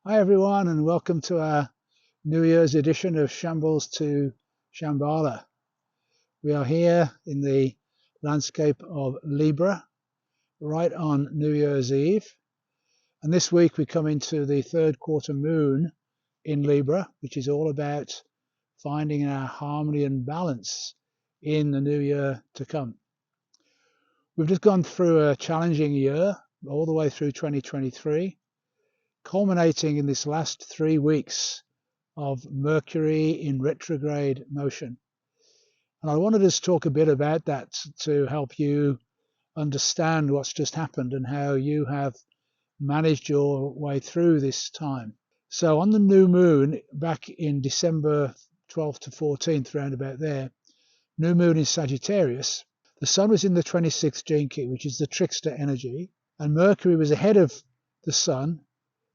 Hi everyone, and welcome to our New Year's edition of Shambles to Shambhala. We are here in the landscape of Libra, right on New Year's Eve. And this week we come into the third quarter moon in Libra, which is all about finding our harmony and balance in the new year to come. We've just gone through a challenging year, all the way through 2023. Culminating in this last 3 weeks of Mercury in retrograde motion. And I wanted us to talk a bit about that to help you understand what's just happened and how you have managed your way through this time. So on the new moon back in December 12th to 14th, round about there, new moon in Sagittarius, the sun was in the 26th gene key, which is the trickster energy, and Mercury was ahead of the sun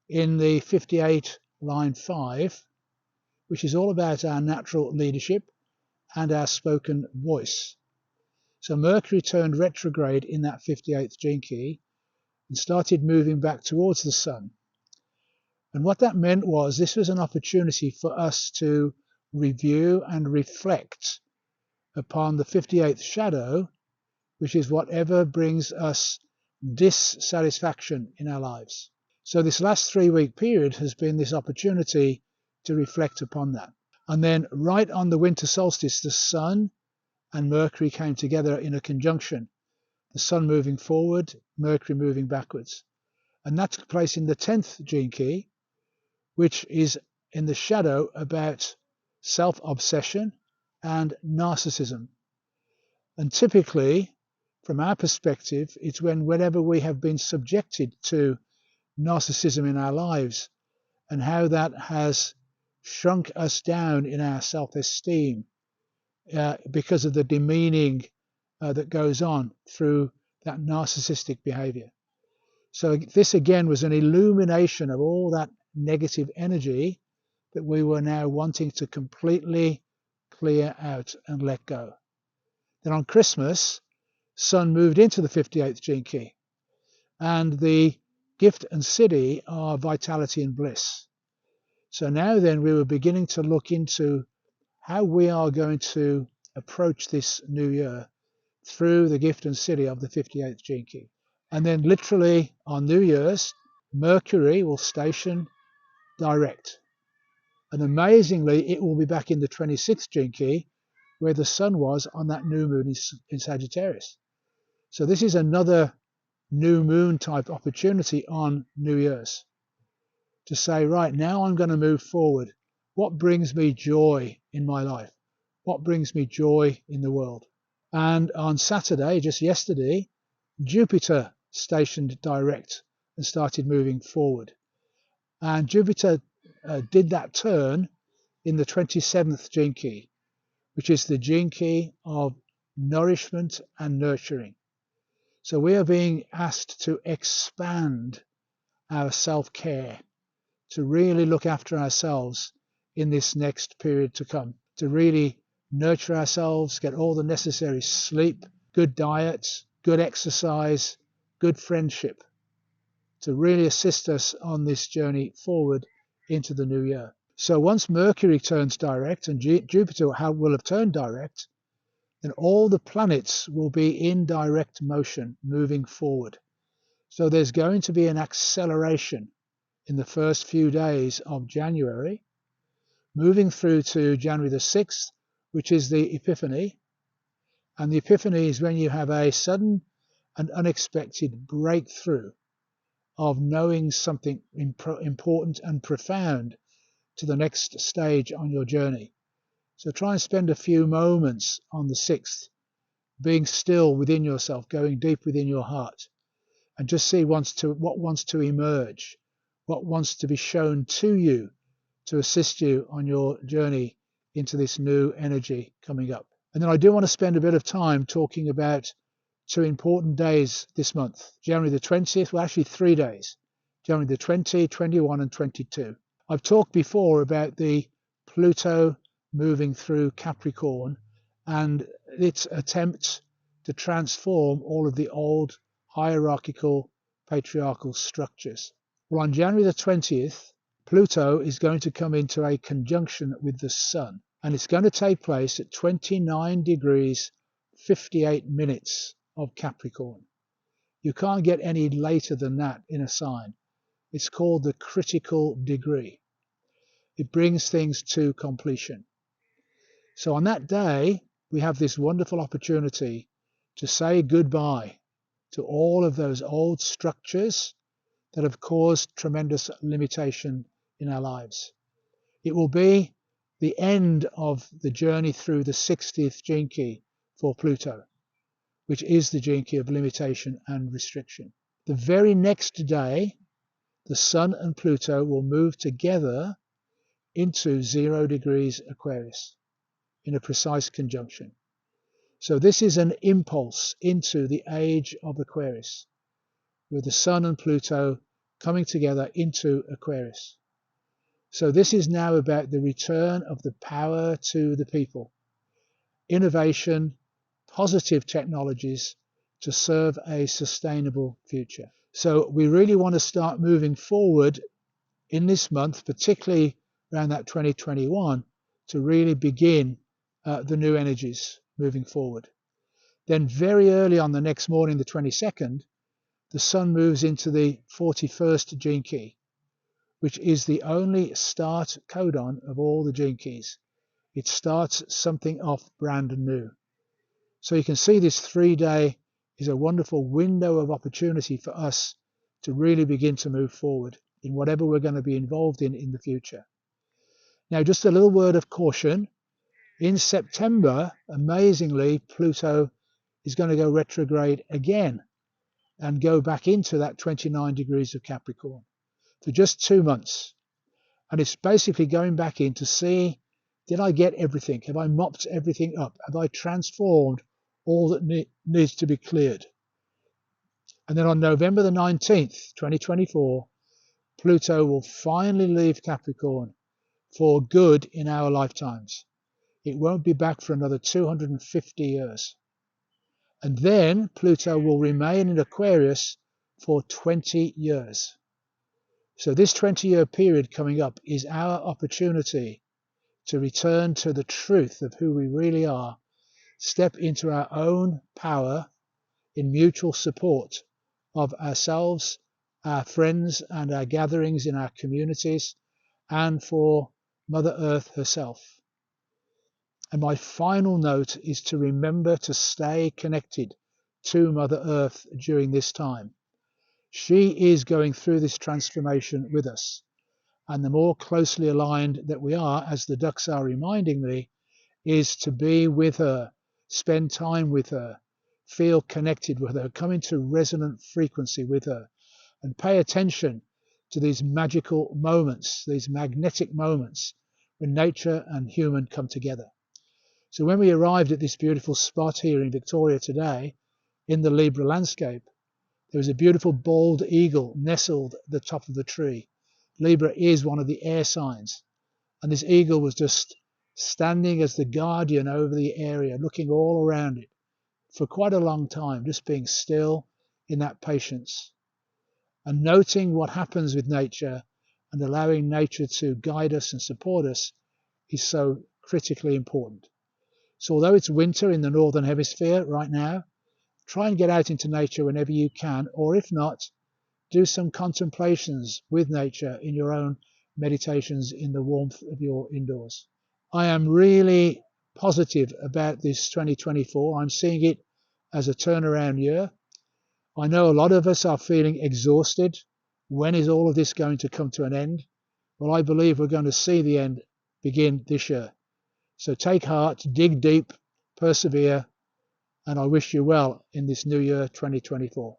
in the 58 line 5, which is all about our natural leadership and our spoken voice. So Mercury turned retrograde in that 58th gene key and started moving back towards the sun. And what that meant was this was an opportunity for us to review and reflect upon the 58th shadow, which is whatever brings us dissatisfaction in our lives. So this last 3-week period has been this opportunity to reflect upon that. And then right on the winter solstice, the sun and Mercury came together in a conjunction. The sun moving forward, Mercury moving backwards. And that took place in the 10th gene key, which is in the shadow about self-obsession and narcissism. And typically, from our perspective, it's whenever we have been subjected to narcissism in our lives and how that has shrunk us down in our self-esteem because of the demeaning that goes on through that narcissistic behavior. So this again was an illumination of all that negative energy that we were now wanting to completely clear out and let go. Then on Christmas, Sun moved into the 58th gene key, and the gift and siddhi are vitality and bliss. So now then we were beginning to look into how we are going to approach this new year through the gift and siddhi of the 58th gene key. And then literally on New Year's, Mercury will station direct. And amazingly, it will be back in the 26th gene key where the sun was on that new moon in Sagittarius. So this is another new moon type opportunity on New Year's to say, right, now I'm going to move forward. What brings me joy in my life? What brings me joy in the world? And on Saturday, just yesterday, Jupiter stationed direct and started moving forward. And Jupiter did that turn in the 27th gene key, which is the gene key of nourishment and nurturing. So we are being asked to expand our self-care, to really look after ourselves in this next period to come, to really nurture ourselves, get all the necessary sleep, good diet, good exercise, good friendship, to really assist us on this journey forward into the new year. So once Mercury turns direct and Jupiter will have turned direct, then all the planets will be in direct motion moving forward. So there's going to be an acceleration in the first few days of January, moving through to January the 6th, which is the Epiphany. And the Epiphany is when you have a sudden and unexpected breakthrough of knowing something important and profound to the next stage on your journey. So try and spend a few moments on the 6th, being still within yourself, going deep within your heart, and just see what wants to emerge, what wants to be shown to you to assist you on your journey into this new energy coming up. And then I do want to spend a bit of time talking about 2 important days this month. January the 20th, well actually 3 days. January the 20th, 21 and 22. I've talked before about the Pluto moving through Capricorn and its attempt to transform all of the old hierarchical patriarchal structures. Well, on January the 20th, Pluto is going to come into a conjunction with the Sun, and it's going to take place at 29 degrees 58 minutes of Capricorn. You can't get any later than that in a sign. It's called the critical degree. It brings things to completion. So on that day, we have this wonderful opportunity to say goodbye to all of those old structures that have caused tremendous limitation in our lives. It will be the end of the journey through the 60th gene key for Pluto, which is the gene key of limitation and restriction. The very next day, the Sun and Pluto will move together into 0 degrees Aquarius in a precise conjunction. So this is an impulse into the age of Aquarius, with the Sun and Pluto coming together into Aquarius. So this is now about the return of the power to the people, innovation, positive technologies to serve a sustainable future. So we really want to start moving forward in this month, particularly around that 2021, to really begin the new energies moving forward. Then very early on the next morning, the 22nd, the Sun moves into the 41st gene key, which is the only start codon of all the gene keys. It starts something off brand new. So you can see this 3-day is a wonderful window of opportunity for us to really begin to move forward in whatever we're going to be involved in the future. Now, just a little word of caution. In September, amazingly, Pluto is going to go retrograde again and go back into that 29 degrees of Capricorn for just 2 months. And it's basically going back in to see, did I get everything? Have I mopped everything up? Have I transformed all that needs to be cleared? And then on November the 19th, 2024, Pluto will finally leave Capricorn for good in our lifetimes. It won't be back for another 250 years. And then Pluto will remain in Aquarius for 20 years. So this 20-year period coming up is our opportunity to return to the truth of who we really are, step into our own power in mutual support of ourselves, our friends, and our gatherings in our communities, and for Mother Earth herself. And my final note is to remember to stay connected to Mother Earth during this time. She is going through this transformation with us. And the more closely aligned that we are, as the ducks are reminding me, is to be with her, spend time with her, feel connected with her, come into resonant frequency with her, and pay attention to these magical moments, these magnetic moments when nature and human come together. So when we arrived at this beautiful spot here in Victoria today, in the Libra landscape, there was a beautiful bald eagle nestled at the top of the tree. Libra is one of the air signs, and this eagle was just standing as the guardian over the area, looking all around it for quite a long time, just being still in that patience and noting what happens with nature and allowing nature to guide us and support us is so critically important. So although it's winter in the northern hemisphere right now, try and get out into nature whenever you can, or if not, do some contemplations with nature in your own meditations in the warmth of your indoors. I am really positive about this 2024. I'm seeing it as a turnaround year. I know a lot of us are feeling exhausted. When is all of this going to come to an end? Well, I believe we're going to see the end begin this year. So take heart, dig deep, persevere, and I wish you well in this new year 2024.